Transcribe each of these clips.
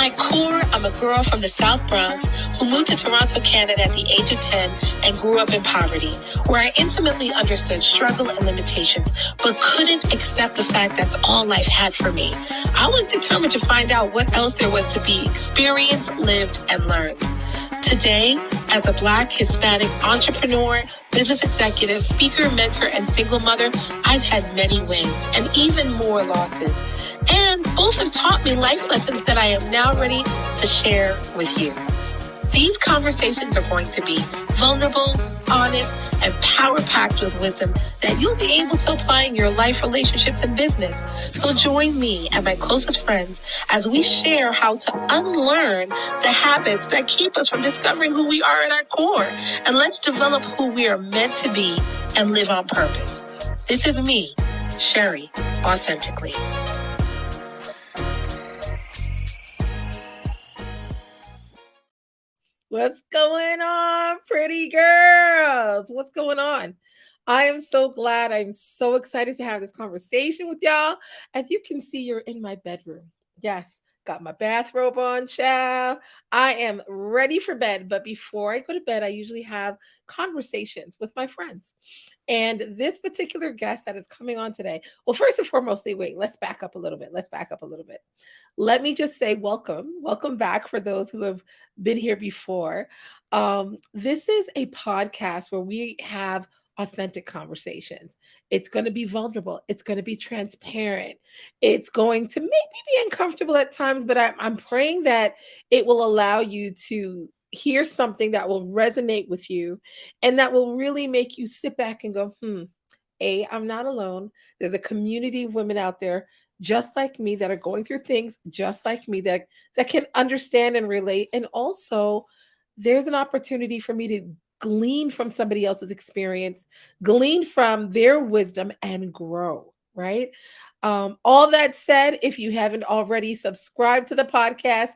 my core, I'm a girl from the South Bronx who moved to Toronto, Canada at the age of 10 and grew up in poverty, where I intimately understood struggle and limitations, but couldn't accept the fact that's all life had for me. I was determined to find out what else there was to be experienced, lived, and learned. Today, as a Black, Hispanic entrepreneur, business executive, speaker, mentor, and single mother, I've had many wins and even more losses. And both have taught me life lessons that I am now ready to share with you. These conversations are going to be vulnerable, honest, and power-packed with wisdom that you'll be able to apply in your life, relationships, and business. So join me and my closest friends as we share how to unlearn the habits that keep us from discovering who we are at our core. And let's develop who we are meant to be and live on purpose. This is me, Sherri, Authentically. What's going on, pretty girls? What's going on? I am so glad. I'm so excited to have this conversation with y'all. As you can see, you're in my bedroom. Yes, got my bathrobe on, child. I am ready for bed. But before I go to bed, I usually have conversations with my friends. And this particular guest that is coming on today, well, first and foremost, wait, let's back up a little bit. Let me just say welcome back for those who have been here before. This is a podcast where we have authentic conversations. It's going to be vulnerable. It's going to be transparent. It's going to maybe be uncomfortable at times, but I'm praying that it will allow you to hear something that will resonate with you and that will really make you sit back and go, I'm not alone. There's a community of women out there just like me that are going through things just like me that can understand and relate. And also there's an opportunity for me to glean from somebody else's experience, glean from their wisdom and grow, right? All that said, if you haven't already subscribed to the podcast,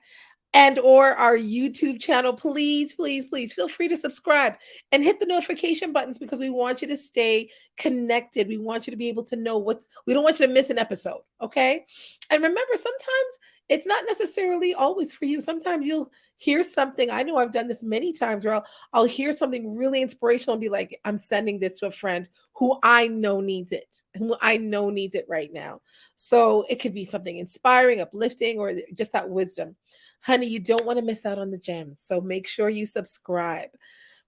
and or our YouTube channel, please feel free to subscribe and hit the notification buttons because we want you to stay connected. We want you to be able to know we don't want you to miss an episode, okay? And remember, sometimes it's not necessarily always for you. Sometimes you'll hear something. I know I've done this many times where I'll hear something really inspirational and be like, I'm sending this to a friend who I know needs it right now. So it could be something inspiring, uplifting, or just that wisdom. Honey, you don't want to miss out on the gems. So make sure you subscribe.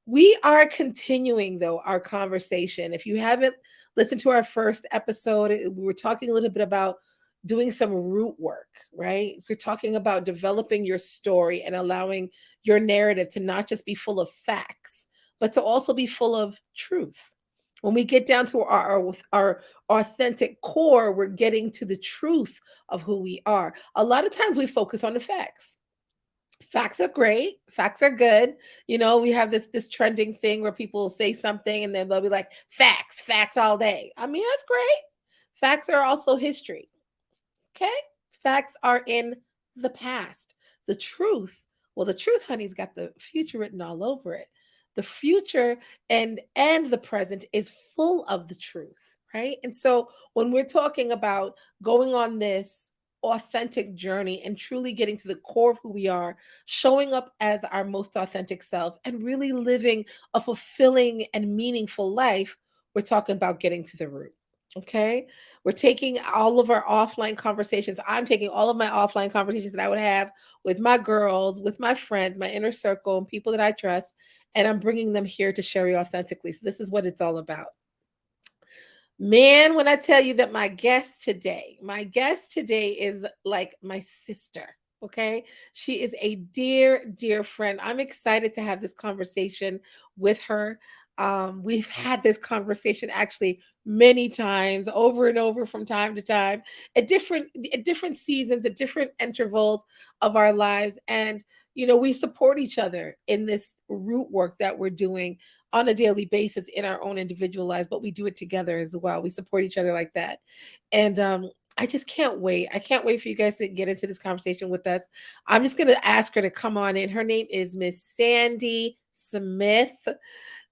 We are continuing, though, our conversation. If you haven't listened to our first episode, we were talking a little bit about doing some root work, right? We're talking about developing your story and allowing your narrative to not just be full of facts, but to also be full of truth. When we get down to our authentic core, we're getting to the truth of who we are. A lot of times we focus on the facts. Facts are great. Facts are good. You know, we have this trending thing where people say something and then they'll be like, facts all day. I mean, that's great. Facts are also history. Okay? Facts are in the past. The truth, honey's got the future written all over it. The future and the present is full of the truth, right? And so when we're talking about going on this authentic journey and truly getting to the core of who we are, showing up as our most authentic self and really living a fulfilling and meaningful life, we're talking about getting to the root. Okay. We're taking all of our offline conversations. I'm taking all of my offline conversations that I would have with my girls, with my friends, my inner circle, and people that I trust, and I'm bringing them here to Sherri Authentically. So this is what it's all about. Man, when I tell you that my guest today is like my sister. Okay. She is a dear friend. I'm excited to have this conversation with her. We've had this conversation actually many times, over and over, from time to time, at different seasons, at different intervals of our lives. And, you know, we support each other in this root work that we're doing on a daily basis in our own individual lives, but we do it together as well. We support each other like that. And I just can't wait. I can't wait for you guys to get into this conversation with us. I'm just going to ask her to come on in. Her name is Miss Sandy Smith.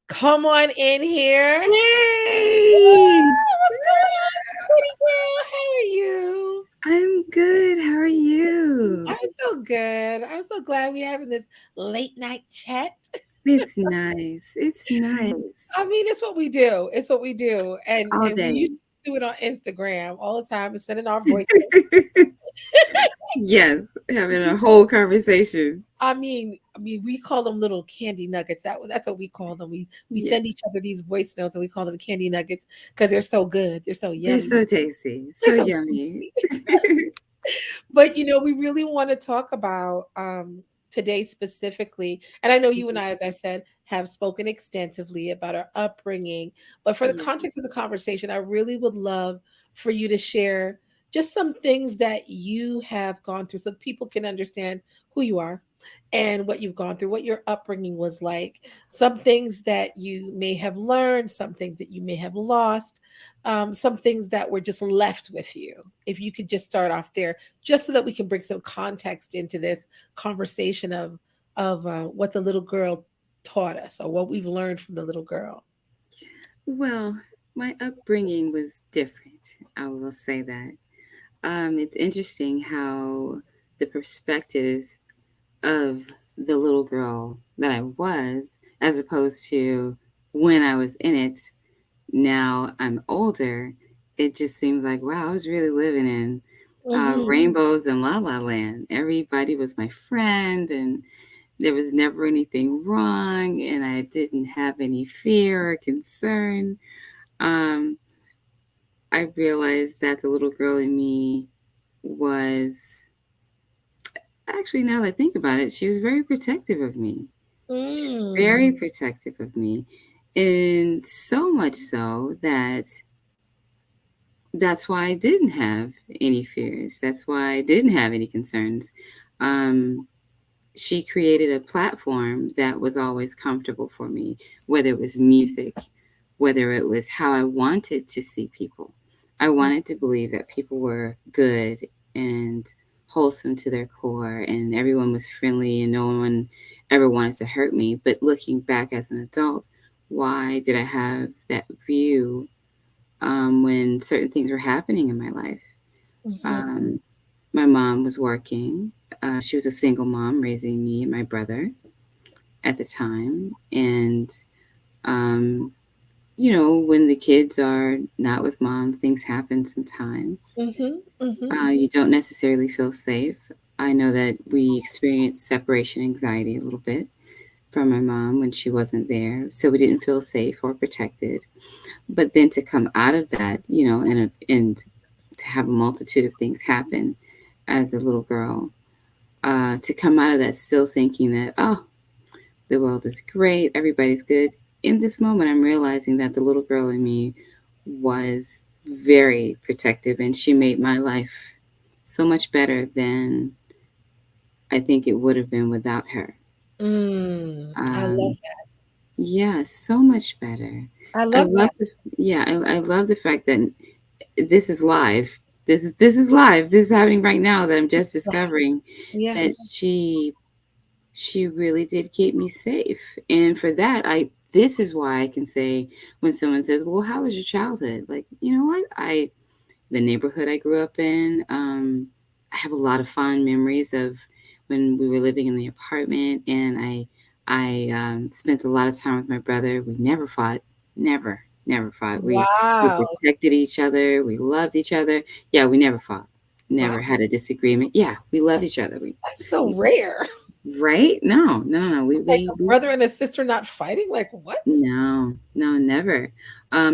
Come on in here. Yay! What's going on, pretty girl? How are you? I'm good. How are you? I'm so good. I'm so glad we're having this late night chat. It's nice. It's nice. I mean, it's what we do. It's what we do. All And we used day. to do it on Instagram all the time and sending our voice. Yes, having a whole conversation. I mean, we call them little candy nuggets. That's what we call them. We Yeah, send each other these voice notes and we call them candy nuggets because they're so good. They're so they're yummy. so tasty, They're so so yummy. tasty. But we really want to talk about today specifically. And I know you and I, as I said, have spoken extensively about our upbringing. But for the Yeah. context of the conversation, I really would love for you to share just some things that you have gone through so that people can understand who you are and what you've gone through, what your upbringing was like, some things that you may have learned, some things that you may have lost, some things that were just left with you. If you could just start off there, just so that we can bring some context into this conversation of what the little girl taught us or what we've learned from the little girl. Well, my upbringing was different. I will say that. It's interesting how the perspective of the little girl that I was, as opposed to when I was in it, now I'm older, it just seems like, wow, I was really living in Hmm. rainbows and la la land. Everybody was my friend, and there was never anything wrong, and I didn't have any fear or concern. Um, I realized that the little girl in me was actually, now that I think about it, she was very protective of me. Very Mm. protective of me. And so much so that that's why I didn't have any fears. That's why I didn't have any concerns. Um, she created a platform that was always comfortable for me, whether it was music, whether it was how I wanted to see people. I wanted to believe that people were good and wholesome to their core, and everyone was friendly, and no one ever wanted to hurt me. But looking back as an adult, why did I have that view when certain things were happening in my life? Hmm. Um, my mom was working. She was a single mom raising me and my brother at the time. And, um, when the kids are not with mom, things happen sometimes. Hmm. Hmm. You don't necessarily feel safe. I know that we experienced separation anxiety a little bit from my mom when she wasn't there. So we didn't feel safe or protected. But then to come out of that, and to have a multitude of things happen as a little girl, to come out of that still thinking that, oh, the world is great, everybody's good. In this moment, I'm realizing that the little girl in me was very protective, and she made my life so much better than I think it would have been without her. Mm. I love Um, that. yeah, so much better. I I love love that. the I love the fact that this is live. This is live. This is happening right now that I'm just discovering Yeah. that she really did keep me safe. And for that, I this is why I can say when someone says, "Well, how was your childhood?" Like, you know what? The neighborhood I grew up in, I have a lot of fond memories of when we were living in the apartment, and I spent a lot of time with my brother. We never fought, never fought. We Wow. protected each other. We loved each other. Yeah, we never fought. Wow. Never had a disagreement. Yeah, we loved each other. That's so rare. Right? No, no, no. Like a brother and a sister not fighting? Like what? No, no, never.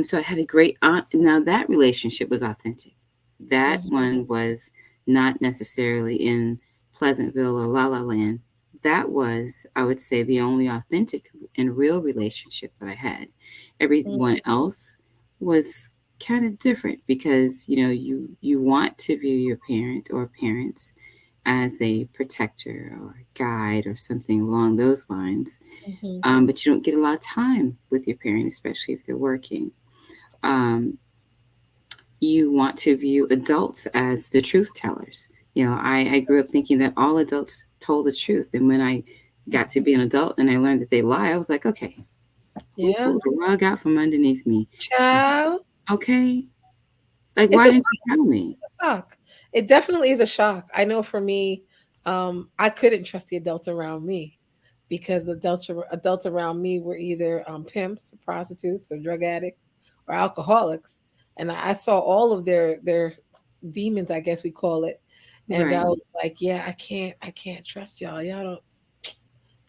So I had a great aunt. Now that relationship was authentic. That Mhm. one was not necessarily in Pleasantville or La La Land. That was, I would say, the only authentic and real relationship that I had. Everyone Mm. else was kind of different because you want to view your parent or parents as a protector or a guide or something along those lines, Mhm. but you don't get a lot of time with your parent, especially if they're working. Um, you want to view adults as the truth tellers. I grew up thinking that all adults told the truth. And when I got to Mhm. be an adult and I learned that they lie, I was like, okay, who Yeah. pulled the rug out from underneath me? Child. Okay. Like, It's why a didn't shock. you tell me? It's a shock. It definitely is a shock. I know for me, I couldn't trust the adults around me because the adults around me were either pimps, prostitutes, or drug addicts, or alcoholics, and I saw all of their demons, I guess we call it. And I Right. was like, yeah, I can't trust y'all. Y'all don't,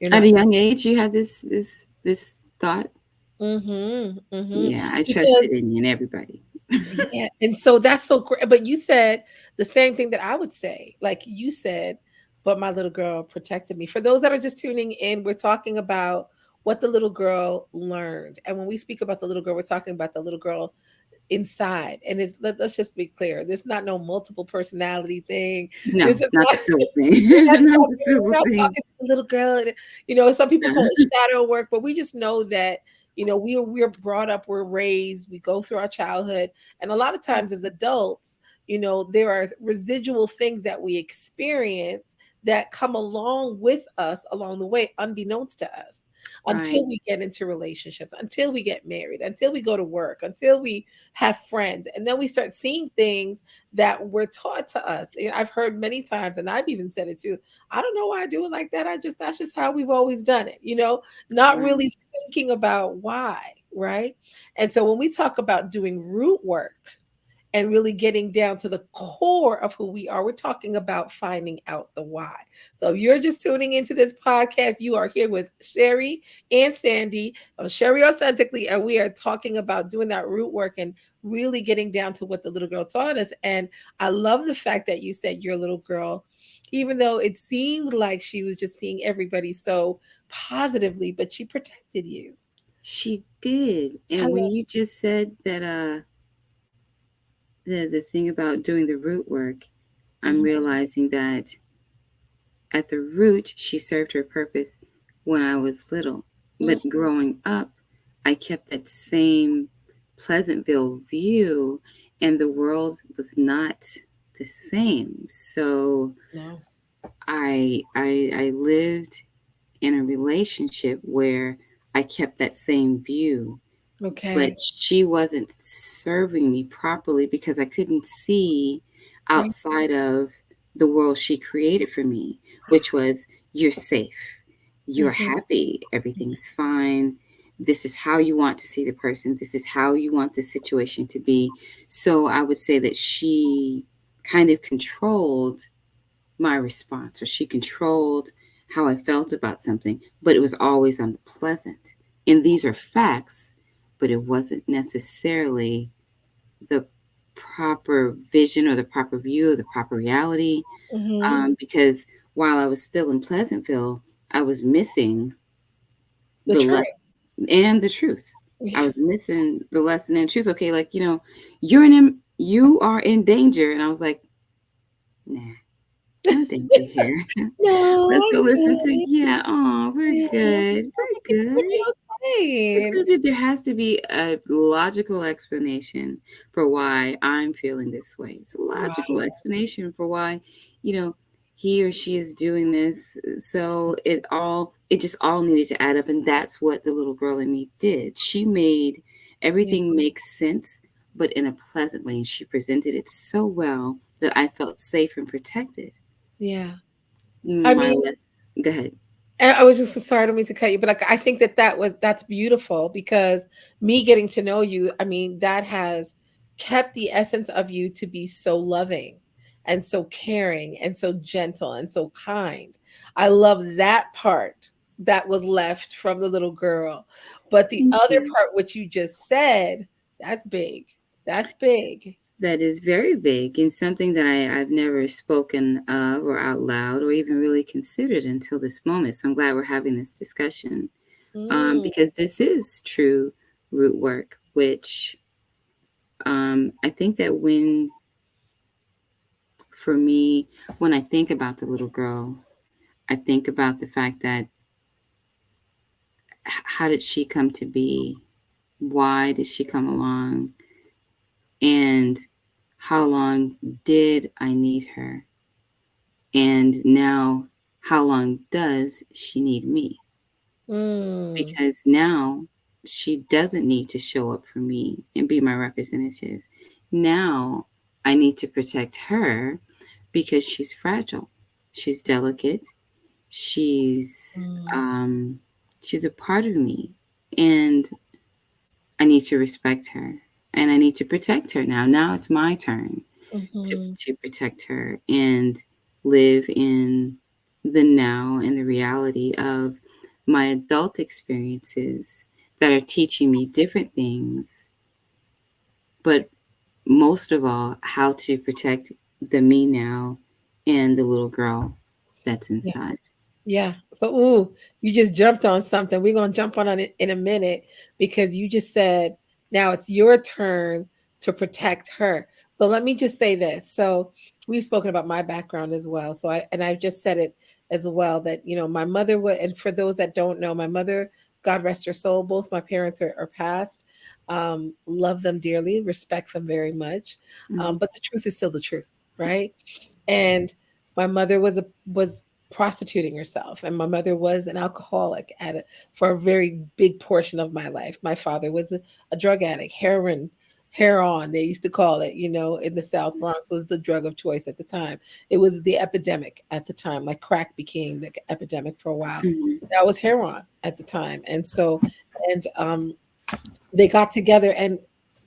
you're At not. a young age, you had this thought. Mm-hmm. Mm-hmm. Yeah, I trusted Because in everybody. yeah, and so that's so great. But you said the same thing that I would say. Like you said, but my little girl protected me. For those that are just tuning in, we're talking about what the little girl learned. And when we speak about the little girl, we're talking about the little girl inside. And us just be clear. There's not no multiple personality thing. No, This is not not the silver we're thing. not Not the talking, silver we're not thing. talking to the little girl. Some people call No. it shadow work, but we just know that, we're brought up, we're raised, we go through our childhood. And a lot of times as adults, there are residual things that we experience that come along with us along the way, unbeknownst to us, Right. until we get into relationships, until we get married, until we go to work, until we have friends. And then we start seeing things that were taught to us. I've heard many times, and I've even said it too. I don't know why I do it like that. That's just how we've always done it, not Right. really thinking about why, right? And so when we talk about doing root work and really getting down to the core of who we are, we're talking about finding out the why. So if you're just tuning into this podcast, you are here with Sherri and Sandy of Sherri Authentically, and we are talking about doing that root work and really getting down to what the little girl taught us. And I love the fact that you said your little girl, even though it seemed like she was just seeing everybody so positively, but she protected you. She did. I And when love. you just said that the thing about doing the root work, I'm Mhm. realizing that at the root she served her purpose when I was little. But Mhm. growing up, I kept that same Pleasantville view and the world was not the same. So No. I lived in a relationship where I kept that same view, but Okay. she wasn't serving me properly because I couldn't see Right. outside of the world she created for me, which was you're safe, you're Mhm. happy, everything's fine. This is how you want to see the person. This is how you want the situation to be. So I would say that she kind of controlled my response, or she controlled how I felt about something, but it was always on the pleasant. And these are facts, but it wasn't necessarily the proper vision or the proper view or the proper reality. Mhm. Because while I was still in Pleasantville, I was missing The the truth. lesson and the truth. I Yeah. was missing the lesson and truth. Okay, like you are in danger, and I was like, nah, no danger here. No, Let's I'm go listen to, good. yeah, oh, we're Yeah, good. We're everything's gonna good. be It's okay. gonna be, there has to be a logical explanation for why I'm feeling this way. It's a Right. logical explanation for why, you know, he or she is doing this. So it just all needed to add up. And that's what the little girl in me did. She made Yeah. everything make sense, but in a pleasant way. And she presented it so well that I felt safe and protected. Yeah. I My mean, less, go ahead. I was just sorry, I don't mean to cut you, but like I think that's beautiful because me getting to know you, I mean, that has kept the essence of you to be so loving and so caring and so gentle and so kind. I love that part that was left from the little girl. But the Thank other you. part, what you just said, that's big. That's big. That is very big and something that I've never spoken of or out loud or even really considered until this moment. So I'm glad we're having this discussion, Mm, because this is true root work, which I think that for me, when I think about the little girl, I think about the fact that how did she come to be? Why did she come along? And how long did I need her? And now, how long does she need me? mm, Because now she doesn't need to show up for me and be my representative. Now I need to protect her because she's fragile. She's delicate. She's Mm, um, she's a part of me, and I need to respect her, and I need to protect her now. Now it's my turn mhm. to protect her and live in the now and the reality of my adult experiences that are teaching me different things, but most of all, how to protect the me now and the little girl that's Yeah. inside. Yeah. So, ooh, you just jumped on something. We're going to jump on it in a minute because you just said now it's your turn to protect her. So, let me just say this. So, we've spoken about my background as well. So, I've just said it as well that, my mother would, and for those that don't know, my mother, God rest her soul, both my parents are passed. Love them dearly, respect them very much. Mm-hmm. But the truth is still the truth, right? And my mother was prostituting herself, and my mother was an alcoholic for a very big portion of my life. My father was a drug addict, heroin they used to call it, in the South Bronx was the drug of choice at the time. It was the epidemic at the time, like crack became the epidemic for a while. Mm-hmm. That was heroin at the time. And so, and they got together, and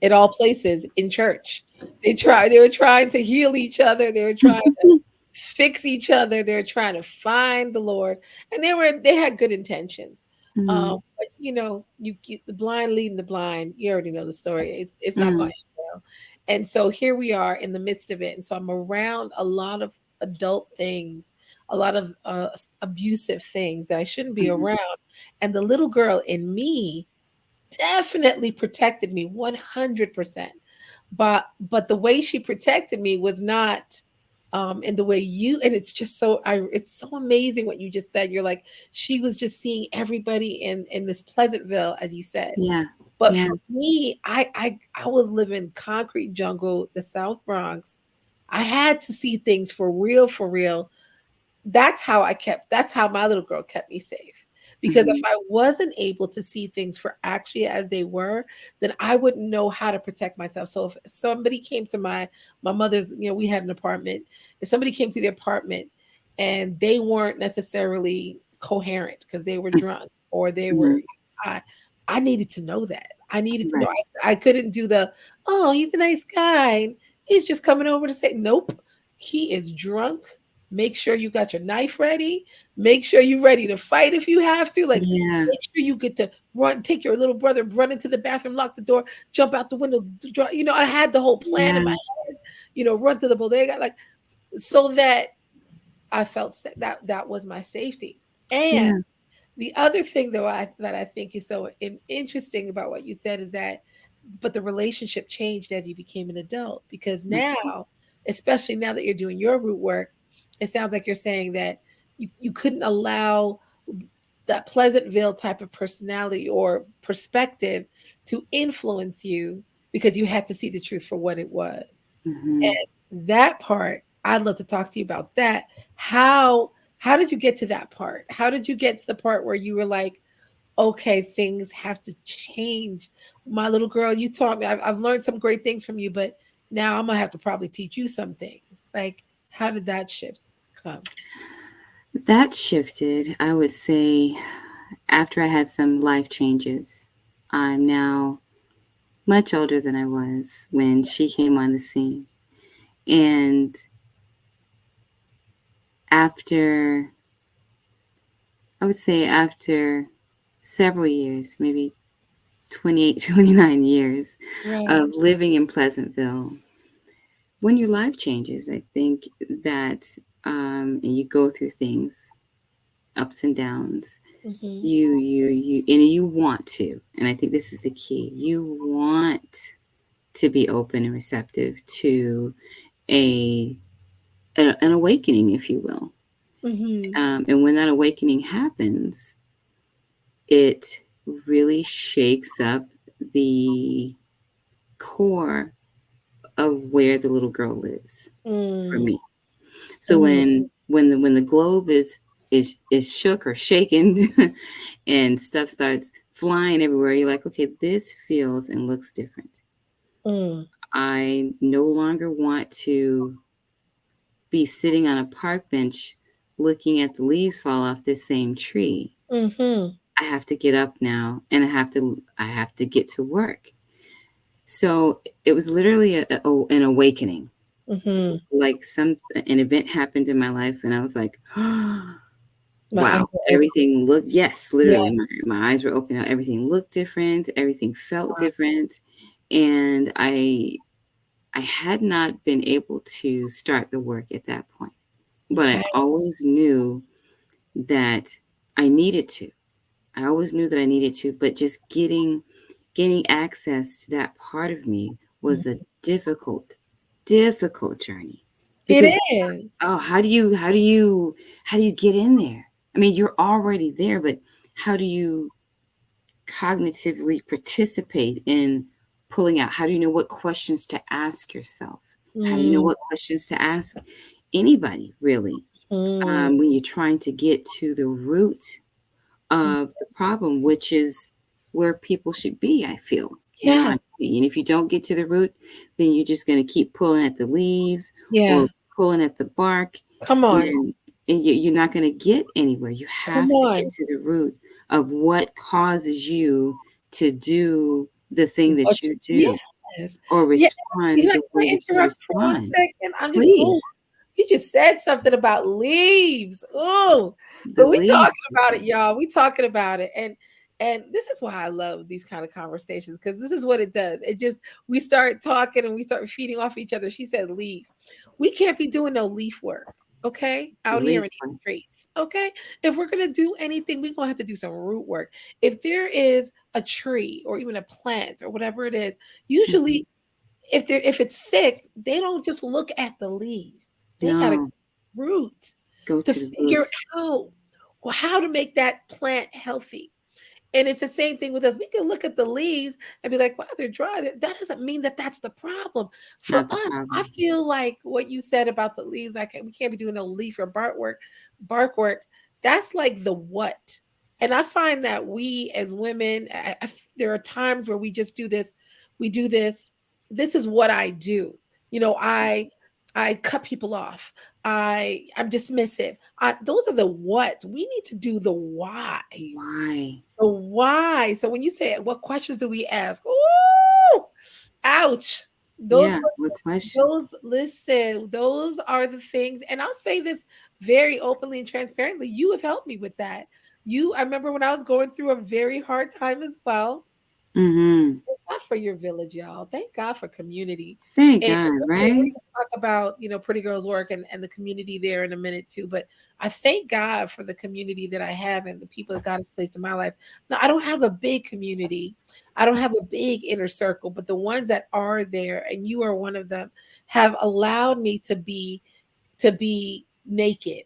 at all places in church they were trying to heal each other, they were trying to fix each other, they were trying to find the Lord, and they had good intentions. Mm-hmm. But you get the blind leading the blind. You already know the story. It's not going Mm-hmm. to end well. And so here we are in the midst of it, and so I'm around a lot of adult things, a lot of abusive things that I shouldn't be Mm-hmm. around. And the little girl in me definitely protected me 100%. But the way she protected me was not in the way you, and it's just it's so amazing what you just said. You're like, she was just seeing everybody in this Pleasantville, as you said. Yeah. But Yeah. for me, I was living concrete jungle, the South Bronx. I had to see things for real. That's how my little girl kept me safe. Because if Mm-hmm. I wasn't able to see things for actually as they were, then I wouldn't know how to protect myself. So if somebody came to my mother's, we had an apartment. If somebody came to the apartment and they weren't necessarily coherent because they were drunk or they Mm-hmm. were I I needed to know that. I needed to know. Right. I couldn't do oh, he's a nice guy. He's just coming over to say, nope, he is drunk. Make sure you got your knife ready. Make sure you're ready to fight if you have to. Like, Yeah. make sure you get to run, take your little brother, run into the bathroom, lock the door, jump out the window. I had the whole plan in Yeah. my head. Run to the bodega, like so that I felt that was my safety. And Yeah. the other thing, though, that I think is so interesting about what you said is that, but the relationship changed as you became an adult because Mm-hmm. now, especially now that you're doing your root work, it sounds like you're saying that you couldn't allow that Pleasantville type of personality or perspective to influence you because you had to see the truth for what it was. Mm-hmm. And that part, I'd love to talk to you about that. How did you get to that part? How did you get to the part where you were like, okay, things have to change? My little girl, you taught me. I've learned some great things from you, but now I'm gonna have to probably teach you some things. Like, how did that shift come? That shifted, I would say, after I had some life changes. I'm now much older than I was when she came on the scene. And after, I would say, after several years, maybe 28, 29 years Right. of living in Pleasantville, when your life changes, I think that, and you go through things, ups and downs, Mm-hmm. you want to, and I think this is the key, you want to be open and receptive to a an awakening, if you will. Mm-hmm. And when that awakening happens, it really shakes up the core of where the little girl lives for Mm, me. So mm, when the globe is shook or shaken and stuff starts flying everywhere, you're like, okay, this feels and looks different. mm, I no longer want to be sitting on a park bench looking at the leaves fall off this same tree. Mm-hmm. I have to get up now, and I have to get to work. So it was literally an awakening. Mm-hmm. Like an event happened in my life, and I was like, My eyes wow, are open. everything looked, yes, Yeah. literally, my eyes were open. Everything looked different. Everything felt different. And I had not been able to start the work at that point, but I Okay. always knew that I needed to. I always knew that I needed to, but just gaining access to that part of me was a difficult journey It because is. oh, how do you get in there? I mean, you're already there, but how do you cognitively participate in pulling out? How do you know what questions to ask yourself? How do you know Mm-hmm. what questions to ask anybody, really? When you're trying to get to the root of the problem, which is where people should be, I feel, in Yeah. my opinion. If you don't get to the root, then you're just going to keep pulling at the leaves Yeah. or pulling at the bark, Come on. and, you're not going to get anywhere. You Come have to get on. to the root of what causes you to do the thing that you do Yes. or Yeah. Can respond I, the can I way that you interrupt for one respond. second? I'm just Please, you just said something about leaves. Oh, the so we talking leaves. about it, y'all. We talking about it. And this is why I love these kind of conversations, because this is what it does. It just we start talking and we start feeding off each other. She said leaf. We can't be doing no leaf work, okay? Out here Leaf. in these streets. Okay. If we're gonna do anything, we're gonna have to do some root work. If there is a tree or even a plant or whatever it is, Mhm. usually if it's sick, they don't just look at the leaves. They gotta No, root go to to the root. figure out how to make that plant healthy. And it's the same thing with us. We can look at the leaves and be like, wow, they're dry. That doesn't mean that that's the problem. For Not the us, I problem. feel like what you said about the leaves, we can't be doing no leaf or bark work. That's like the what. And I find that we as women, there are times where we just do this. We do this. This is what I do. You know, I cut people off. I'm dismissive. Those are the what. We need to do the why. Why? The why. So when you say what questions do we ask? Ooh, ouch. Those Yeah, what question? those listen, those are the things. And I'll say this very openly and transparently. You have helped me with that. I remember when I was going through a very hard time as well. Mhm. Thank God for your village, y'all. Thank God for community. Thank And God, we're right? going to talk about, Pretty Girls Work and the community there in a minute too. But I thank God for the community that I have and the people that God has placed in my life. Now, I don't have a big community. I don't have a big inner circle, but the ones that are there, and you are one of them, have allowed me to be naked,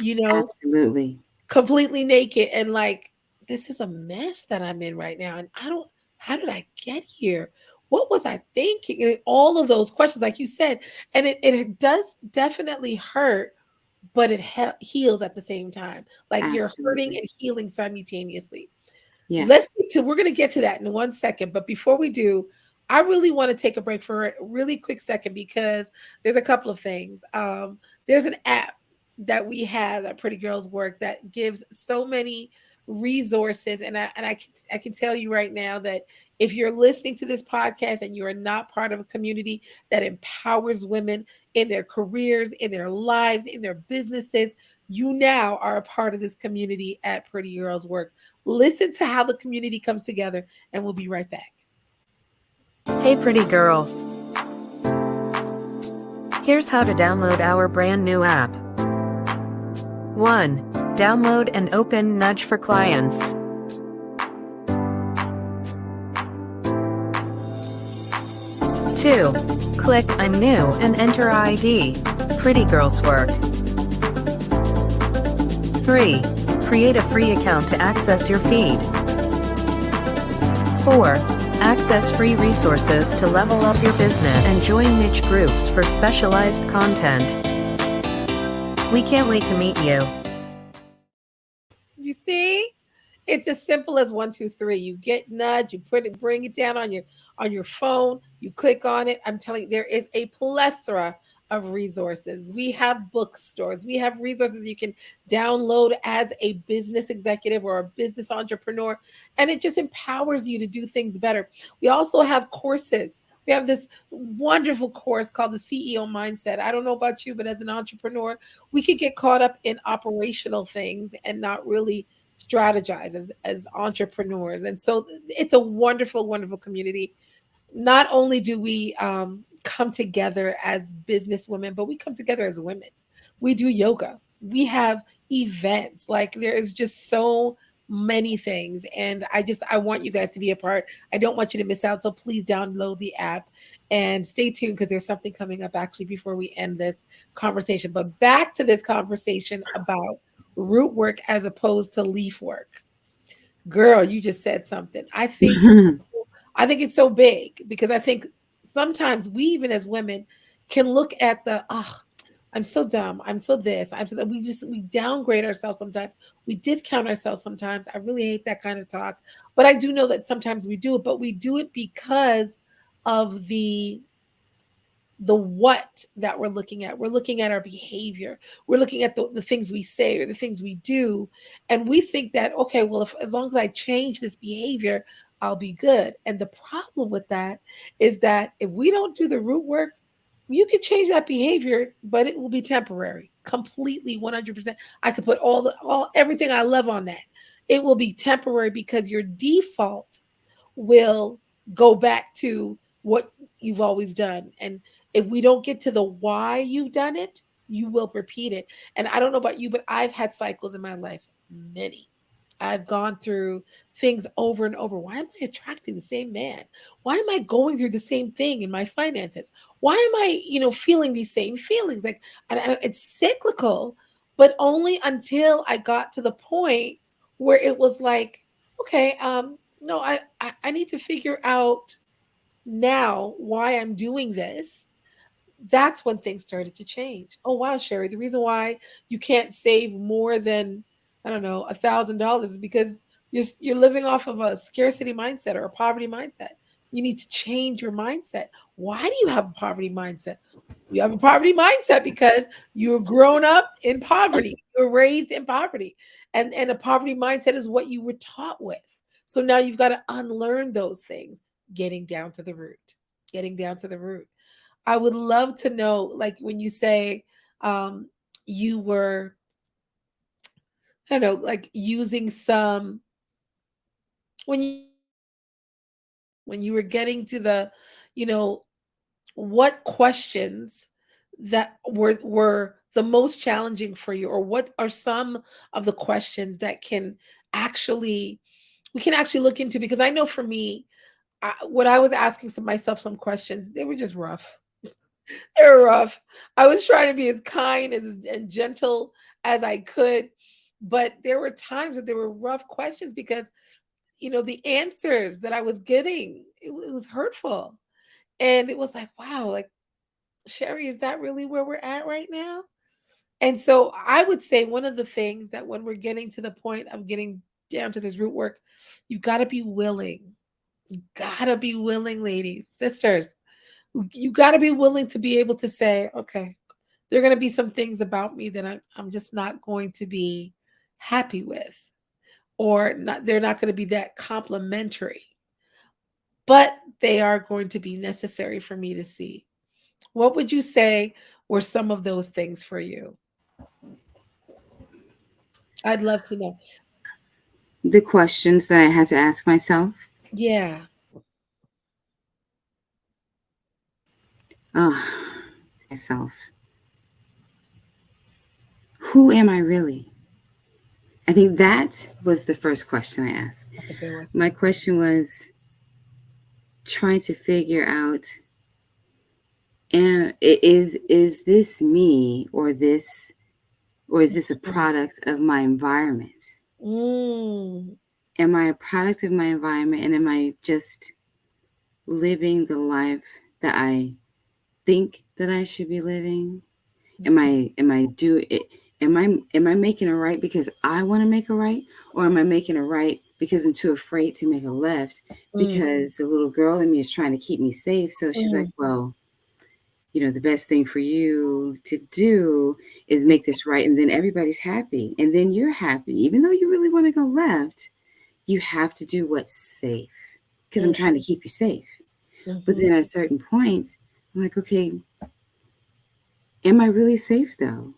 you know, Absolutely. completely naked and like this is a mess that I'm in right now. And I don't how did I get here? What was I thinking? And all of those questions, like you said, and it does definitely hurt, but it heals at the same time. Like you're hurting Absolutely. and healing simultaneously. Yeah. We're going to get to that in 1 second. But before we do, I really want to take a break for a really quick second because there's a couple of things. There's an app that we have at Pretty Girls Work that gives so many resources, and I can tell you right now that if you're listening to this podcast and you are not part of a community that empowers women in their careers, in their lives, in their businesses, you now are a part of this community at Pretty Girls Work. Listen to how the community comes together, and we'll be right back. Hey pretty girl. Here's how to download our brand new app. 1. Download and open Nudge for clients. 2. Click I'm new and enter ID. Pretty Girls Work. 3. Create a free account to access your feed. 4. Access free resources to level up your business and join niche groups for specialized content. We can't wait to meet you. You see, it's as simple as 1, 2, 3. You get Nudge, you bring it down on your phone, you click on it. I'm telling you, there is a plethora of resources. We have bookstores. We have resources you can download as a business executive or a business entrepreneur, and it just empowers you to do things better. We also have courses. We have this wonderful course called the CEO Mindset. I don't know about you, but as an entrepreneur, we could get caught up in operational things and not really strategize as entrepreneurs. And so it's a wonderful, wonderful community. Not only do we come together as business women, but we come together as women. We do yoga. We have events. Like there is just so many things. And I want you guys to be a part. I don't want you to miss out. So please download the app and stay tuned because there's something coming up actually before we end this conversation. But back to this conversation about root work as opposed to leaf work. Girl, you just said something. I think it's so big because I think sometimes we, even as women, can look at I'm so dumb. I'm so this. I'm so that. We downgrade ourselves sometimes. We discount ourselves sometimes. I really hate that kind of talk. But I do know that sometimes we do it, but we do it because of the what that we're looking at. We're looking at our behavior. We're looking at the things we say or the things we do. And we think that, okay, well, as long as I change this behavior, I'll be good. And the problem with that is that if we don't do the root work, you can change that behavior, but it will be temporary, completely 100%. I could put everything I love on that. It will be temporary because your default will go back to what you've always done. And if we don't get to the why you've done it, you will repeat it. And I don't know about you, but I've had cycles in my life, many. I've gone through things over and over. Why am I attracting the same man? Why am I going through the same thing in my finances? Why am I, feeling these same feelings? Like, it's cyclical, but only until I got to the point where it was like, okay, no, I need to figure out now why I'm doing this. That's when things started to change. Oh wow, Sherri, the reason why you can't save more than, I don't know, $1,000 is because you're living off of a scarcity mindset or a poverty mindset. You need to change your mindset. Why do you have a poverty mindset? You have a poverty mindset because you were grown up in poverty. You were raised in poverty. And a poverty mindset is what you were taught with. So now you've got to unlearn those things, getting down to the root, getting down to the root. I would love to know, like when you say you were, I don't know, like using some, when you were getting to the, you know, what questions that were the most challenging for you, or what are some of the questions that we can actually look into? Because I know for me, when I was asking myself some questions, they were just rough. They were rough. I was trying to be as kind and gentle as I could, but there were times that there were rough questions because the answers that I was getting, it was hurtful. And it was like, wow, like, Sherri, is that really where we're at right now? And so I would say one of the things that when we're getting to the point of getting down to this root work, you've got to be willing. You got to be willing, ladies, sisters. You got to be willing to be able to say, okay, there are going to be some things about me that I'm just not going to be happy with, or they're not going to be that complimentary, but they are going to be necessary for me to see. What would you say were some of those things for you? I'd love to know. The questions that I had to ask myself. Yeah. Oh, myself. Who am I really? I think that was the first question I asked. That's a good one. My question was trying to figure out, is this me, or is this a product of my environment? Am I a product of my environment, and am I just living the life that I think that I should be living? Am I making it right because I want to make it right, or am I making it right because I'm too afraid to make a left because the little girl in me is trying to keep me safe? So she's like, well, the best thing for you to do is make this right. And then everybody's happy. And then you're happy. Even though you really want to go left, you have to do what's safe because I'm trying to keep you safe. But then at a certain point, I'm like, okay, am I really safe though?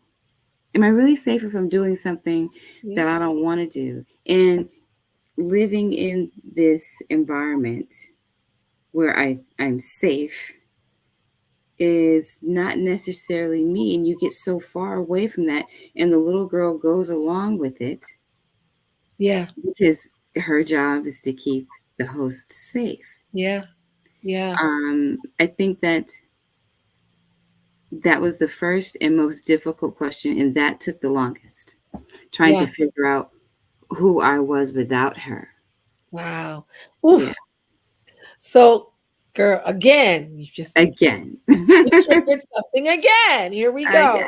Am I really safe if I'm doing something that I don't want to do? And living in this environment where I'm safe is not necessarily me. And you get so far away from that. And the little girl goes along with it. Yeah. Because her job is to keep the host safe. Yeah. Yeah. I think that was the first and most difficult question. And that took the longest. Trying to figure out who I was without her. Wow. Yeah. So, girl, again, you triggered something again. Here we go.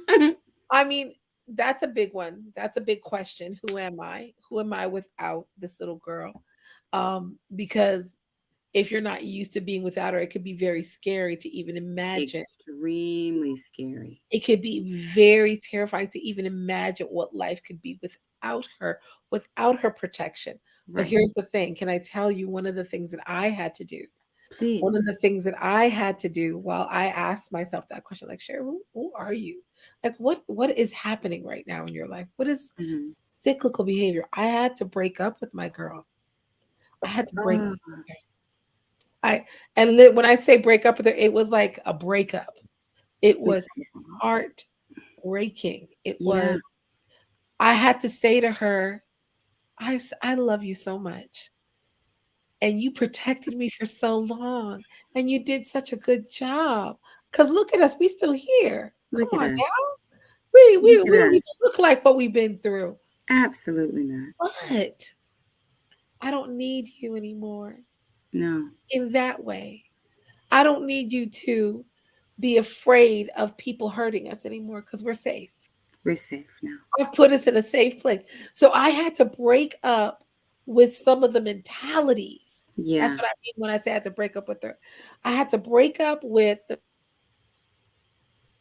Again. I mean, that's a big one. That's a big question. Who am I? Who am I without this little girl? Because if you're not used to being without her, it could be very scary to even imagine. Extremely scary. It could be very terrifying to even imagine what life could be without her protection. But here's the thing. Can I tell you one of the things that I had to do? Please. One of the things that I had to do while I asked myself that question, like, Sherri, who are you? Like, what is happening right now in your life? What is cyclical behavior? I had to break up with my girl. I had to break up with her. When I say break up with her, it was like a breakup. It was heartbreaking. It was, I had to say to her, I love you so much. And you protected me for so long. And you did such a good job. Because look at us, we still here. Look Come at on us. now. We don't even look like what we've been through. Absolutely not. But I don't need you anymore. No. In that way. I don't need you to be afraid of people hurting us anymore because we're safe. We're safe now. I've put us in a safe place. So I had to break up with some of the mentalities. Yeah. That's what I mean when I say I had to break up with her. I had to break up with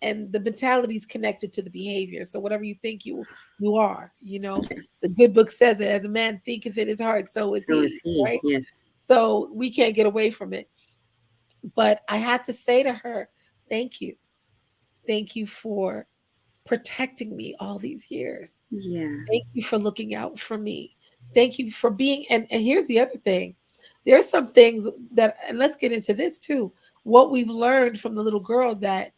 and the mentalities connected to the behavior. So whatever you think you are, the good book says it, as a man thinketh in his heart, so is he. Right? Yes. So we can't get away from it. But I had to say to her, thank you. Thank you for protecting me all these years. Yeah. Thank you for looking out for me. Thank you for being, and here's the other thing. There's some things that, and let's get into this too, what we've learned from the little girl that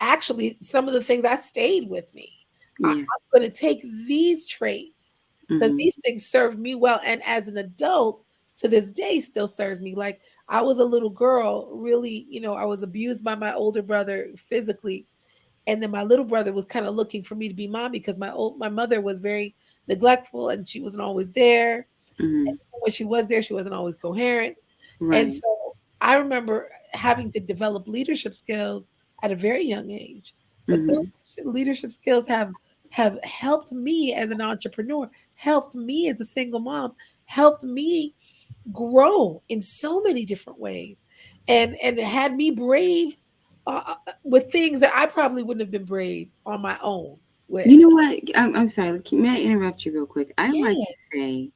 actually some of the things that stayed with me. I'm going to take these traits because these things served me well. And as an adult to this day still serves me. Like I was a little girl, really, I was abused by my older brother physically. And then my little brother was kind of looking for me to be mommy because my mother was very neglectful and she wasn't always there. And when she was there, she wasn't always coherent. Right. And so I remember having to develop leadership skills at a very young age. But those leadership skills have helped me as an entrepreneur, helped me as a single mom, helped me grow in so many different ways, and had me brave with things that I probably wouldn't have been brave on my own with. You know what? I'm sorry. May I interrupt you real quick? I like to say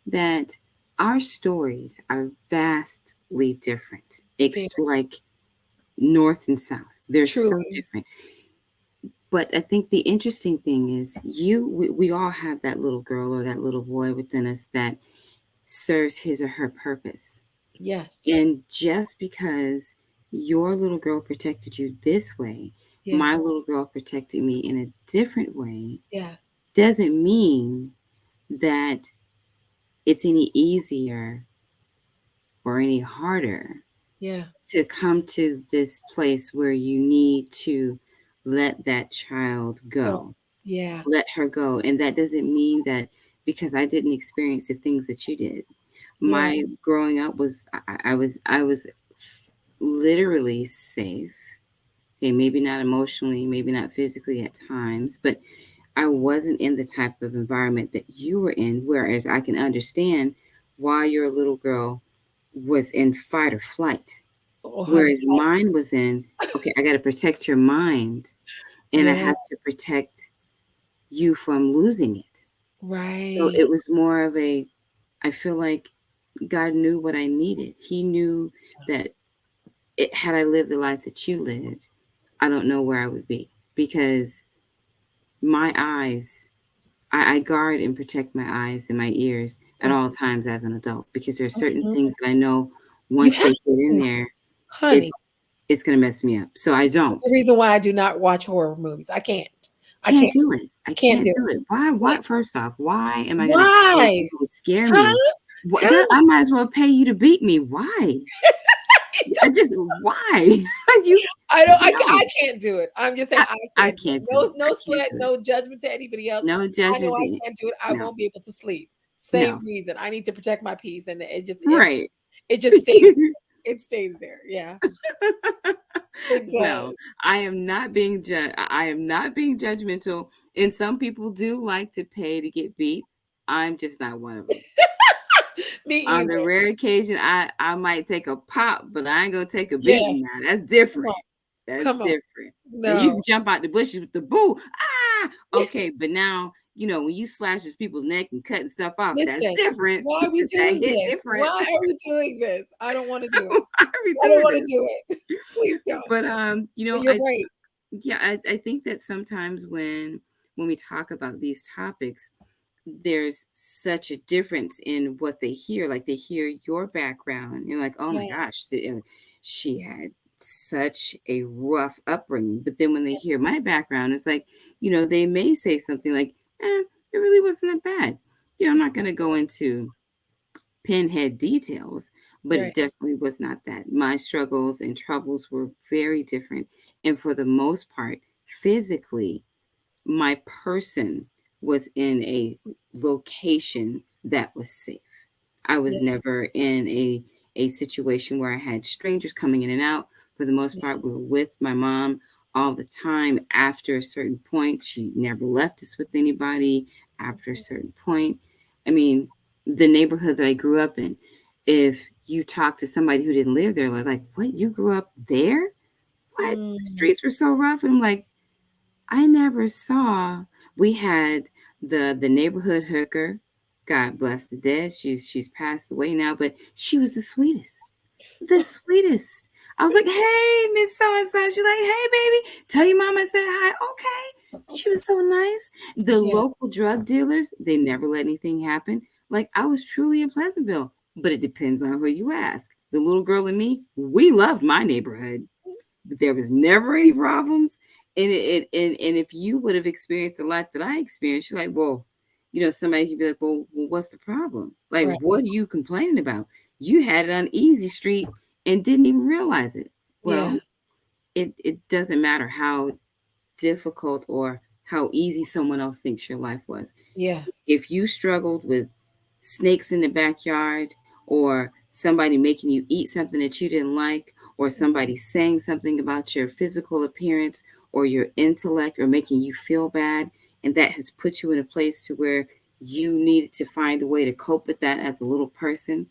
that our stories are vastly different. It's like north and south. They're so different. But I think the interesting thing is we all have that little girl or that little boy within us that serves his or her purpose. Yes. And just because your little girl protected you this way, my little girl protected me in a different way, doesn't mean that it's any easier or any harder to come to this place where you need to let that child go. Let her go. And that doesn't mean that because I didn't experience the things that you did. My growing up was I was literally safe. Okay, maybe not emotionally, maybe not physically at times, but I wasn't in the type of environment that you were in, whereas I can understand why your little girl was in fight or flight. Oh, honey. Whereas mine was in, okay, I got to protect your mind and I Yeah. have to protect you from losing it. So Right. it was more of a, I feel like God knew what I needed. He knew that had I lived the life that you lived, I don't know where I would be, because my eyes, I guard and protect my eyes and my ears at all times as an adult, because there's certain Mhm. things that I know You once have they get in to, there, honey. it's gonna mess me up. So I That's don't. the reason why I do not watch horror movies. I can't. I Can't can't. do it. I Can't can't do do it. it. Why? Can't. Why? First off, why am I gonna pay Why? people to scare Huh? me? What? Tell That, me. I might as well pay you to beat me. Why? I just why? you I don't. I no. can't do it. I'm just saying I I can't do it. can't do No, it. I no can't sweat, do it. no judgment to anybody else. No I know judgment. I can't do it. I No. won't be able to sleep. Same No. reason. I need to protect my peace, and Right. it just stays. It stays there. Yeah, it Well, does. I am not being I am not being judgmental, and some people do like to pay to get beat. I'm just not one of them. Me On either. the rare occasion, I might take a pop, but I ain't gonna take a Yeah. beating now. That's Come on. different. That's Come on. different. Now you No. can jump out the bushes with the boo. Ah, okay, but now when you slashes people's neck and cutting stuff off, that's Listen. different. Why are we That doing hit this? different. Why are we doing this? I don't want to do it. Why are we I don't doing want to this? do it. Please don't. But But you're right. I think that sometimes when we talk about these topics, there's such a difference in what they hear. Like, they hear your background, you're like, oh my Yeah. gosh, she had such a rough upbringing. But then when they hear my background, it's like, they may say something like, it really wasn't that bad. I'm not going to go into pinhead details, but it Right. definitely was not that. My struggles and troubles were very different. And for the most part, physically, my person was in a location that was safe. I was Yeah. never in a situation where I had strangers coming in and out. For the most part, we were with my mom all the time. After a certain point, she never left us with anybody. After a certain point, I mean, the neighborhood that I grew up in, if you talk to somebody who didn't live there, they're like, what, you grew up there? What? The Mm. streets were so rough? And I'm like, I never saw. We had the neighborhood hooker. God bless the dead. She's passed away now, but she was the sweetest. The sweetest. I was like, hey, Miss So and So. She's like, hey, baby, tell your mama I said hi. Okay. She was so nice. The Yeah. local drug dealers, they never let anything happen. Like, I was truly in Pleasantville, but it depends on who you ask. The little girl and me, we loved my neighborhood, but there was never any problems. And if you would have experienced the life that I experienced, you're like, well, somebody could be like, well, what's the problem? Like, Right. what are you complaining about? You had it on easy street and didn't even realize it. Yeah. Well, it doesn't matter how difficult or how easy someone else thinks your life was. Yeah. If you struggled with snakes in the backyard, or somebody making you eat something that you didn't like, or somebody saying something about your physical appearance or your intellect, or making you feel bad, and that has put you in a place to where you needed to find a way to cope with that as a little person,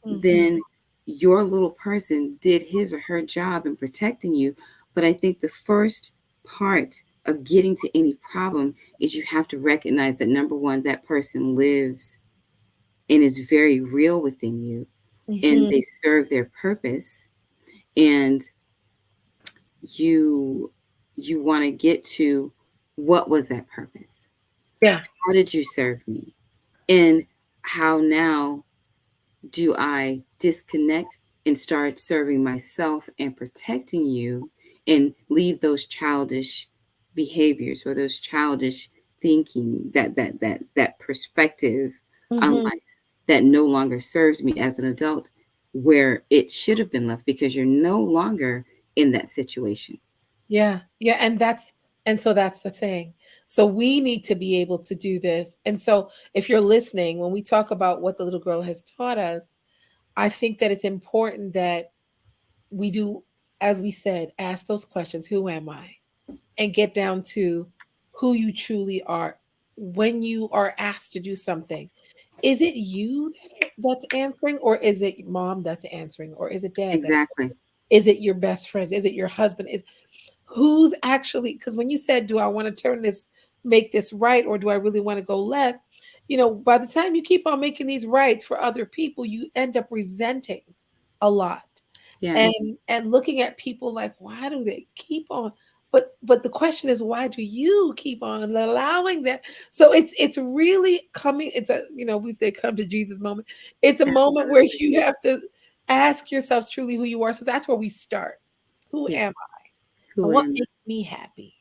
Mhm. then your little person did his or her job in protecting you. But I think the first part of getting to any problem is you have to recognize that, number one, that person lives and is very real within you, and Mhm. they serve their purpose, and you want to get to, what was that purpose? Yeah. How did you serve me? And how now do I disconnect and start serving myself and protecting you, and leave those childish behaviors or those childish thinking, that perspective on Mhm. life that no longer serves me as an adult, where it should have been left, because you're no longer in that situation. Yeah. Yeah. And so that's the thing. So we need to be able to do this. And so if you're listening, when we talk about what the little girl has taught us, I think that it's important that we do, as we said, ask those questions. Who am I? And get down to who you truly are when you are asked to do something. Is it you that's answering, or is it mom that's answering, or is it dad that's Exactly. Is it your best friends? Is it your husband? Is who's actually, because when you said, do I want to make this right, or do I really want to go left? By the time you keep on making these rights for other people, you end up resenting a lot. Yeah. And looking at people like, why do they keep on? But the question is, why do you keep on allowing that? So it's really coming. It's a, we say come to Jesus moment. It's a moment where Absolutely. you have to ask yourselves truly who you are. So that's where we start. Who Yeah. am I? Who And what am I? makes me happy?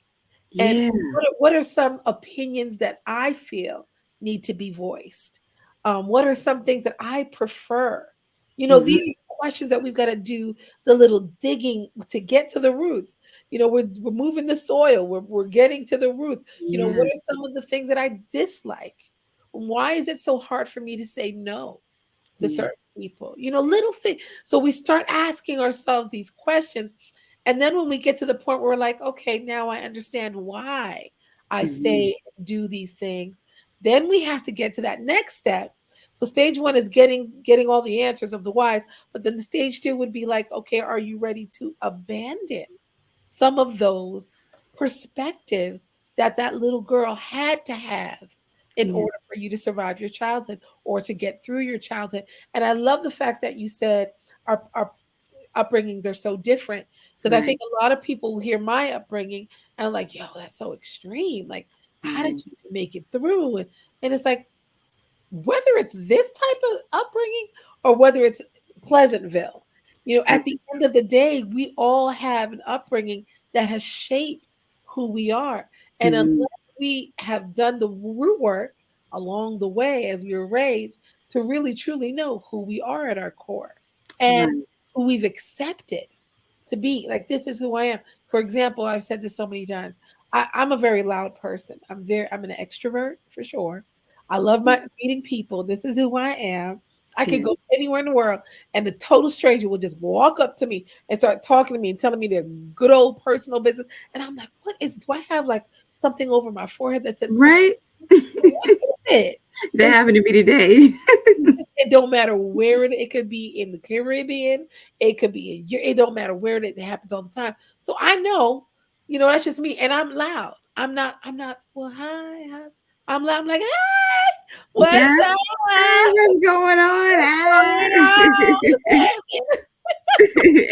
And Yeah. what are some opinions that I feel need to be voiced? What are some things that I prefer? These Hmm. are questions that we've got to do the little digging to get to the roots. We're moving the soil. We're getting to the roots. What Yeah. are some of the things that I dislike? Why is it so hard for me to say no to Yeah. certain people? Little things. So we start asking ourselves these questions. And then when we get to the point where we're like, okay, now I understand why I Hmm. say do these things, then we have to get to that next step. So stage one is getting all the answers of the whys, but then the stage two would be like, okay, are you ready to abandon some of those perspectives that little girl had to have in Yeah. order for you to survive your childhood or to get through your childhood? And I love the fact that you said our upbringings are so different, because I Right. think a lot of people hear my upbringing and like, yo, that's so extreme. Like, how did you Yes. make it through? And it's like, whether it's this type of upbringing or whether it's Pleasantville, at That's the end of the day, we all have an upbringing that has shaped who we are. And unless hmm we have done the root work along the way as we were raised to really truly know who we are at our core and right. who we've accepted to be, like, this is who I am. For example, I've said this so many times. I'm a very loud person. I'm an extrovert for sure. I love Yeah. my meeting people. This is who I am. I could Yeah. go anywhere in the world and the total stranger will just walk up to me and start talking to me and telling me their good old personal business. And I'm like, what is it? Do I have like something over my forehead that says, come Right. on, what is it? That And happened to me today. it don't matter where it could be in the Caribbean, it could be in it don't matter where it is, it happens all the time. So I know, that's just me. And I'm loud. I'm not, well, hi, I'm loud. I'm like, hey, what's Yes. Hey, up? what's going on? Going on?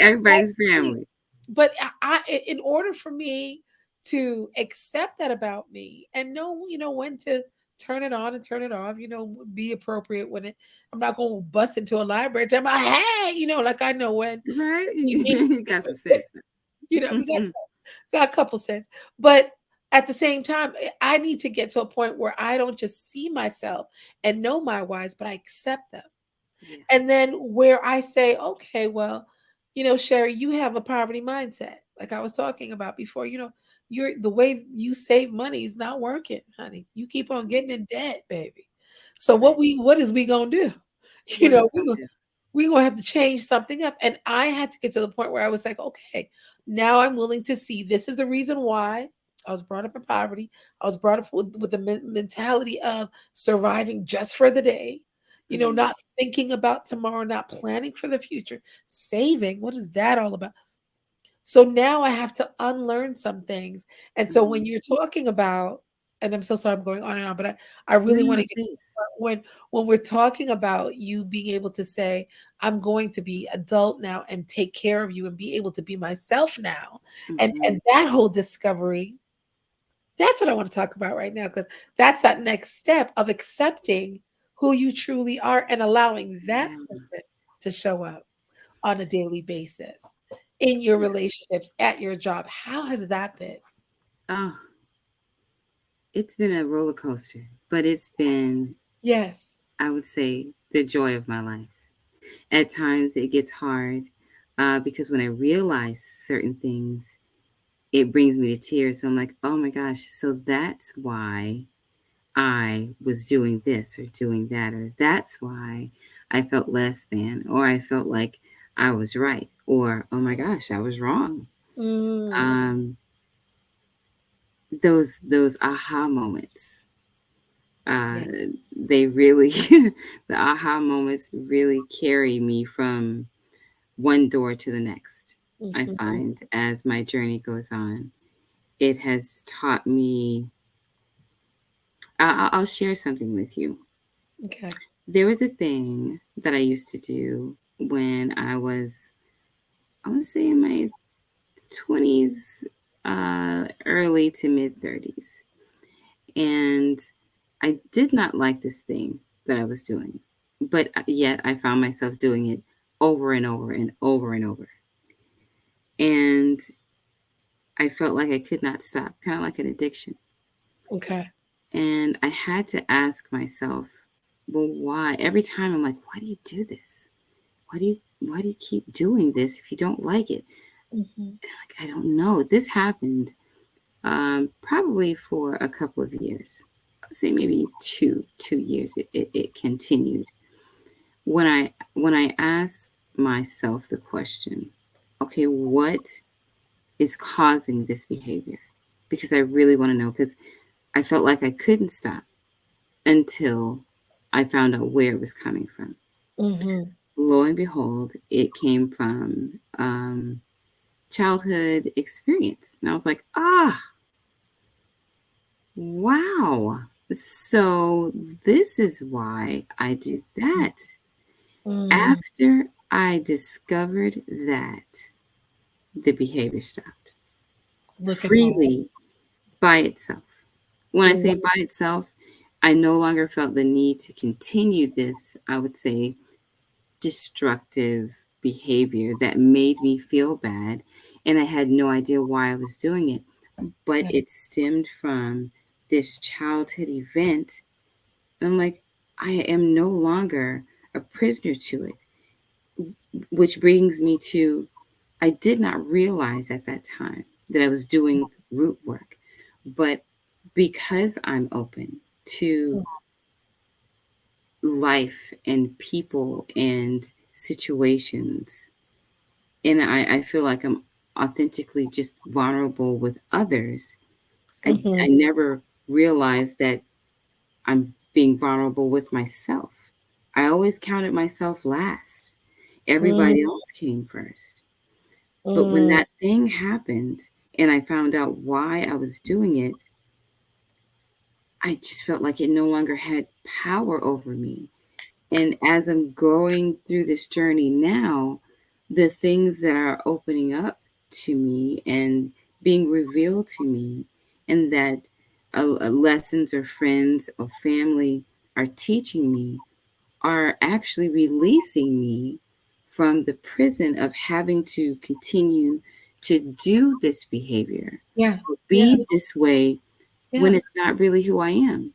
Everybody's family. But in order for me to accept that about me and know, when to turn it on and turn it off, be appropriate when I'm not going to bust into a library. I'm like, hey, like I know when Right? we meet, You got some sense we now. got a couple cents, but at the same time, I need to get to a point where I don't just see myself and know my whys, but I accept them. Yeah. And then where I say, okay, well, Sherri, you have a poverty mindset. Like I was talking about before, the way you save money is not working, honey. You keep on getting in debt, baby. So Right. what is we gonna do? You What know, else I do? we gonna have to change something up. And I had to get to the point where I was like, okay, now I'm willing to see this is the reason why I was brought up in poverty. I was brought up with a mentality of surviving just for the day, Hmm. not thinking about tomorrow, not planning for the future, saving. What is that all about? So now I have to unlearn some things. And so Hmm. when you're talking about, and I'm so sorry I'm going on and on, but I No, really no, want no, to get to please. the part when we're talking about you being able to say, I'm going to be adult now and take care of you and be able to be myself now. And Hmm. that whole discovery, that's what I want to talk about right now, because that's that next step of accepting who you truly are and allowing that Yeah. person to show up on a daily basis in your Yeah. relationships, at your job. How has that been? Oh, it's been a roller coaster, but it's been, Yes. I would say, the joy of my life. At times it gets hard because when I realize certain things, it brings me to tears. So I'm like, oh my gosh, so that's why I was doing this or doing that, or that's why I felt less than, or I felt like I was right, or oh my gosh, I was wrong. Mm, Um, those aha moments, uh, yeah. they really, the aha moments really carry me from one door to the next. I Mhm. find, as my journey goes on. It has taught me. I'll share something with you. Okay. There was a thing that I used to do when I was, I want to say, in my 20s, early to mid 30s. And I did not like this thing that I was doing, but yet I found myself doing it over and over and over and over. And I felt like I could not stop, kind of like an addiction. Okay. And I had to ask myself, well, why? Every time I'm like, why do you do this? Why do you keep doing this if you don't like it? Mhm. And I'm like, I don't know. This happened probably for a couple of years. I'd say maybe two years. It continued. When I asked myself the question, okay, what is causing this behavior? Because I really want to know, because I felt like I couldn't stop until I found out where it was coming from. Mhm. Lo and behold, it came from childhood experience. And I was like, wow. So this is why I do that. Mm. After I discovered that, the behavior stopped Look at that. freely by itself. When I say Wow. by itself, I no longer felt the need to continue this, I would say, destructive behavior that made me feel bad. And I had no idea why I was doing it. But Yeah. it stemmed from this childhood event. And I'm like, I am no longer a prisoner to it. Which brings me to, I did not realize at that time that I was doing root work. But because I'm open to life and people and situations, and I feel like I'm authentically just vulnerable with others. I Mhm. never realized that I'm being vulnerable with myself. I always counted myself last. Mm. Everybody else came first. But when Mm. that thing happened and I found out why I was doing it, I just felt like it no longer had power over me. And as I'm going through this journey now, the things that are opening up to me and being revealed to me, and that lessons or friends or family are teaching me, are actually releasing me from the prison of having to continue to do this behavior Yeah. or Yeah. be this way when Yeah. it's not really who I am.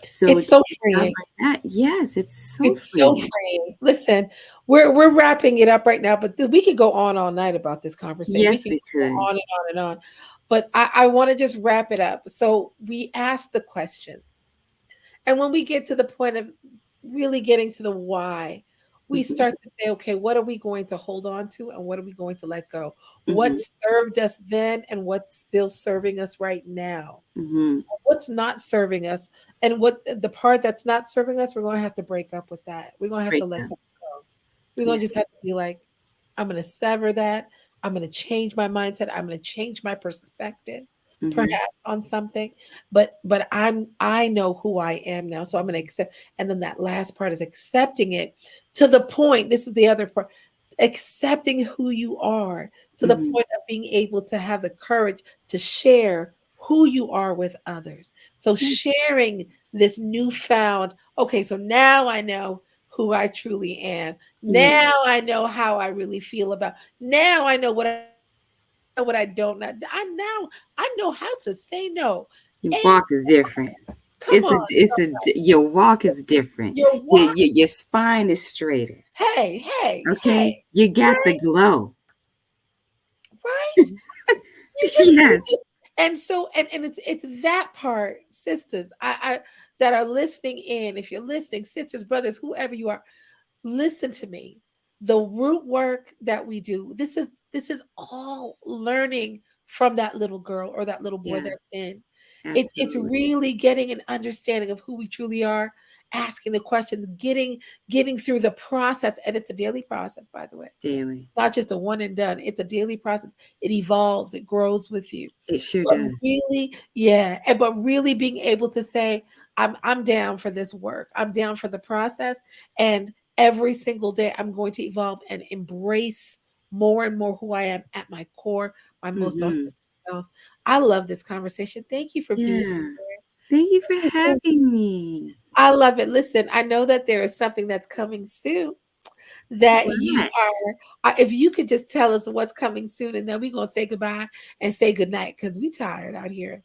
So It's to so discover freeing. that, yes, it's so It's so freeing. freeing. Listen, we're wrapping it up right now, but we could go on all night about this conversation. We Yes, can we go could. on and on and on. But I want to just wrap it up. So we asked the questions. And when we get to the point of really getting to the why, we Mhm, start to say, okay, what are we going to hold on to and what are we going to let go? What mhm, served us then and what's still serving us right now? mhm. What's not serving us, and what the part that's not serving us, we're going to have to break up with that. We're going to have to Break let up. that go. We're going Yeah. to just have to be like, I'm going to sever that. I'm going to change my mindset. I'm going to change my perspective Mhm, perhaps on something, but I know who I am now, so I'm going to accept. And then that last part is accepting it to the point, this is the other part, accepting who you are to the mhm. point of being able to have the courage to share who you are with others. So Yeah. sharing this newfound, okay, so now I know who I truly am. Yeah. Now I know how I really feel about. Now I know what I don't know. I know how to say no. Your And walk is different. come on, Your walk is different. your walk. Your spine is straighter. Hey, hey, Okay? hey, You got the right, glow. right. You Yes. just and it's that part, sisters. I that are listening in. If you're listening, sisters, brothers, whoever you are, listen to me. The root work that we do, this is all learning from that little girl or that little boy Yeah, that's in. It's absolutely. really getting an understanding of who we truly are, asking the questions, getting through the process. And it's a daily process, by the way. Daily. Not just a one and done. It's a daily process. It evolves, it grows with you. It sure But does. really, yeah, but really being able to say, I'm down for this work. I'm down for the process. And every single day I'm going to evolve and embrace more and more who I am at my core, my most Hmm. authentic self. I love this conversation. Thank you for being Yeah. here. Thank you for having me. I love it. Listen, I know that there is something that's coming soon that you What? are. If you could just tell us what's coming soon, and then we're gonna say goodbye and say goodnight because we tired out here.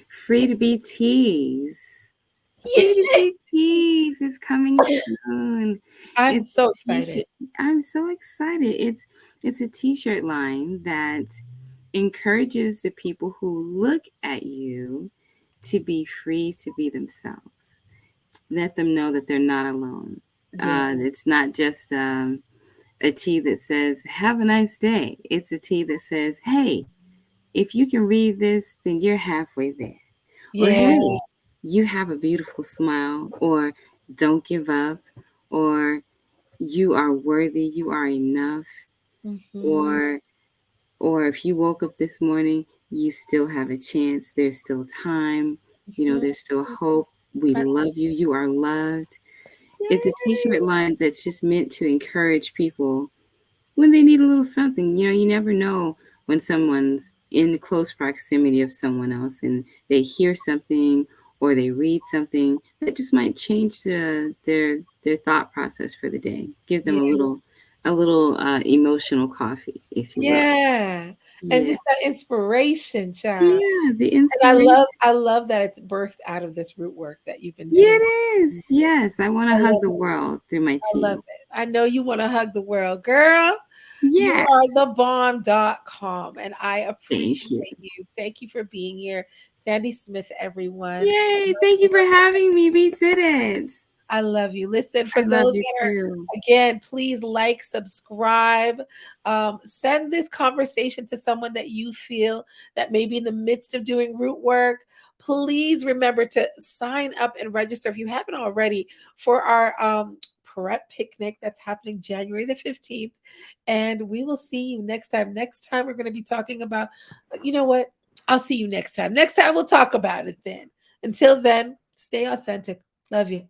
Free to be teased. Free to Yeah, be teased is coming soon. I'm It's so a excited. t-shirt. I'm so excited. It's a t-shirt line that encourages the people who look at you to be free to be themselves. Let them know that they're not alone. Yeah, It's not just a tee that says "Have a nice day." It's a tee that says, "Hey, if you can read this, then you're halfway there." Or, yeah. "Hey, you have a beautiful smile," or "Don't give up," or "You are worthy, you are enough," Hmm. or if you woke up this morning, you still have a chance. There's still time. There's still hope. We love you. You are loved. It's a t-shirt line that's just meant to encourage people when they need a little something. You never know when someone's in close proximity of someone else and they hear something or they read something that just might change their thought process for the day. Give them Yeah, a little emotional coffee, if you will. yeah. And Yeah. just that inspiration, child. Yeah, the And inspiration. I love that it's birthed out of this root work that you've been Yeah, doing. it is. Yes, I want to I hug love the it. world through my I love teas. it. I know you want to hug the world, girl. You Yes. are the bomb.com, and I Thank you. appreciate you. Thank you for being here. Sandy Smith, everyone. Yay. Thank you for having me. We did it. I love you. Listen, for I love those you that are, too. again, please like, subscribe, send this conversation to someone that you feel that may be in the midst of doing root work. Please remember to sign up and register if you haven't already for our prep picnic that's happening January the 15th. And we will see you next time. Next time, we're going to be talking about, you know what? I'll see you next time. Next time, we'll talk about it then. Until then, stay authentic. Love you.